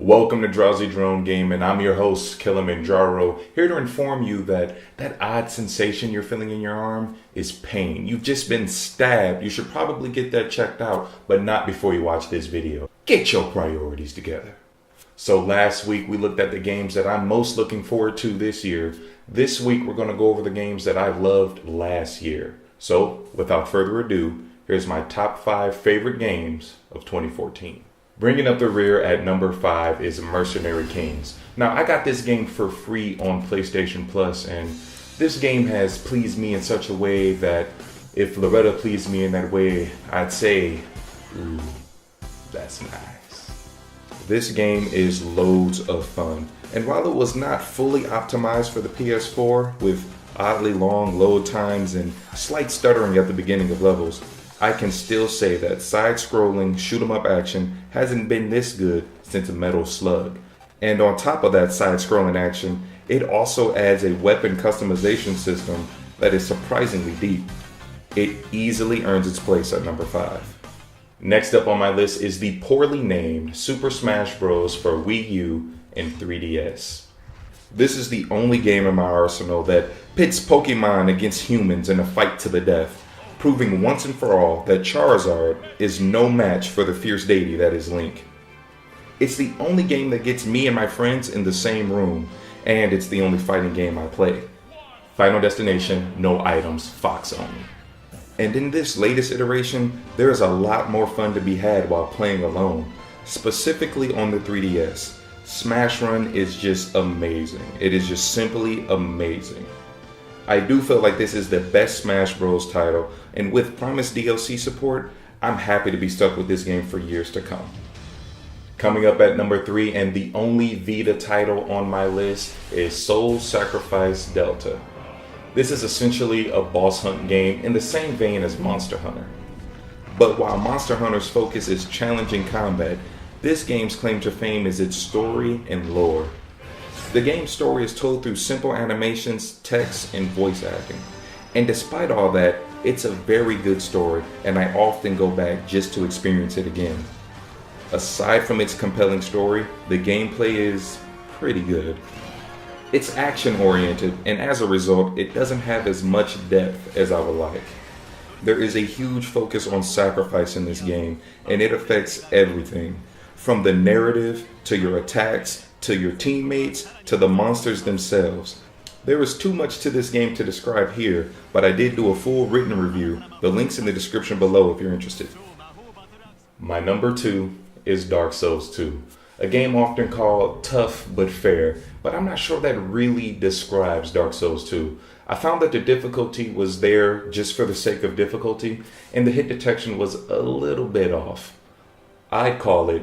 Welcome to Drowsy Drone Gaming. I'm your host, Kilimanjaro, here to inform you that that odd sensation you're feeling in your arm is pain. You've just been stabbed. You should probably get that checked out, but not before you watch this video. Get your priorities together. So last week we looked at the games that I'm most looking forward to this year. This week we're going to go over the games that I loved last year. So without further ado, here's my top 5 favorite games of 2014. Bringing up the rear at number 5 is Mercenary Kings. Now, I got this game for free on PlayStation Plus, and this game has pleased me in such a way that if Loretta pleased me in that way, I'd say, ooh, that's nice. This game is loads of fun, and while it was not fully optimized for the PS4 with oddly long load times and slight stuttering at the beginning of levels, I can still say that side-scrolling shoot-'em-up action hasn't been this good since Metal Slug. And on top of that side-scrolling action, it also adds a weapon customization system that is surprisingly deep. It easily earns its place at number 5. Next up on my list is the poorly named Super Smash Bros. For Wii U and 3DS. This is the only game in my arsenal that pits Pokemon against humans in a fight to the death, proving once and for all that Charizard is no match for the fierce deity that is Link. It's the only game that gets me and my friends in the same room, and it's the only fighting game I play. Final destination, no items, Fox only. And in this latest iteration, there is a lot more fun to be had while playing alone, specifically on the 3DS. Smash Run is just amazing. It is just simply amazing. I do feel like this is the best Smash Bros. Title, and with promised DLC support, I'm happy to be stuck with this game for years to come. Coming up at number 3, and the only Vita title on my list, is Soul Sacrifice Delta. This is essentially a boss hunt game in the same vein as Monster Hunter. But while Monster Hunter's focus is challenging combat, this game's claim to fame is its story and lore. The game's story is told through simple animations, text, and voice acting. And despite all that, it's a very good story, and I often go back just to experience it again. Aside from its compelling story, the gameplay is pretty good. It's action-oriented, and as a result, it doesn't have as much depth as I would like. There is a huge focus on sacrifice in this game, and it affects everything, from the narrative to your attacks, to your teammates, to the monsters themselves. There is too much to this game to describe here, but I did do a full written review. The link's in the description below if you're interested. My number 2 is Dark Souls 2, a game often called tough but fair, but I'm not sure that really describes Dark Souls 2. I found that the difficulty was there just for the sake of difficulty, and the hit detection was a little bit off. I'd call it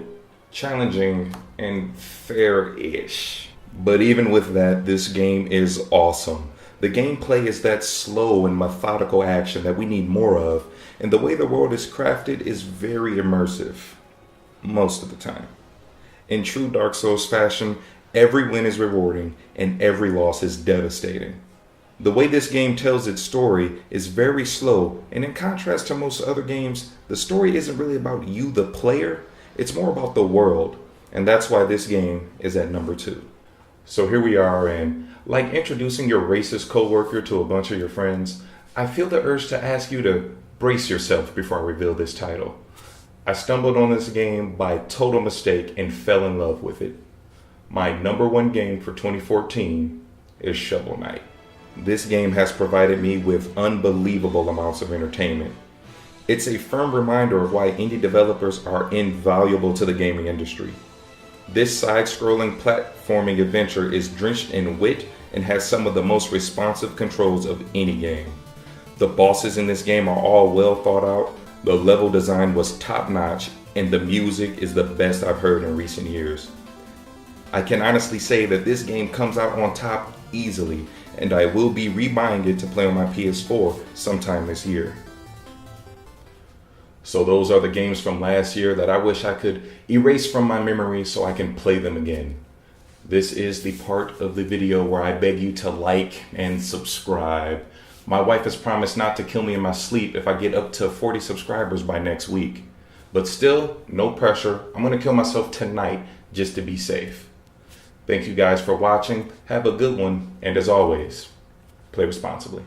challenging and fair-ish. But even with that, this game is awesome. The gameplay is that slow and methodical action that we need more of, and the way the world is crafted is very immersive. Most of the time. In true Dark Souls fashion, every win is rewarding and every loss is devastating. The way this game tells its story is very slow, and in contrast to most other games, the story isn't really about you, the player. It's more about the world, and that's why this game is at number 2. So here we are, and like introducing your racist coworker to a bunch of your friends, I feel the urge to ask you to brace yourself before I reveal this title. I stumbled on this game by total mistake and fell in love with it. My number 1 game for 2014 is Shovel Knight. This game has provided me with unbelievable amounts of entertainment. It's a firm reminder of why indie developers are invaluable to the gaming industry. This side-scrolling platforming adventure is drenched in wit and has some of the most responsive controls of any game. The bosses in this game are all well thought out, the level design was top-notch, and the music is the best I've heard in recent years. I can honestly say that this game comes out on top easily, and I will be rebuying it to play on my PS4 sometime this year. So those are the games from last year that I wish I could erase from my memory so I can play them again. This is the part of the video where I beg you to like and subscribe. My wife has promised not to kill me in my sleep if I get up to 40 subscribers by next week. But still, no pressure. I'm going to kill myself tonight just to be safe. Thank you guys for watching. Have a good one. And as always, play responsibly.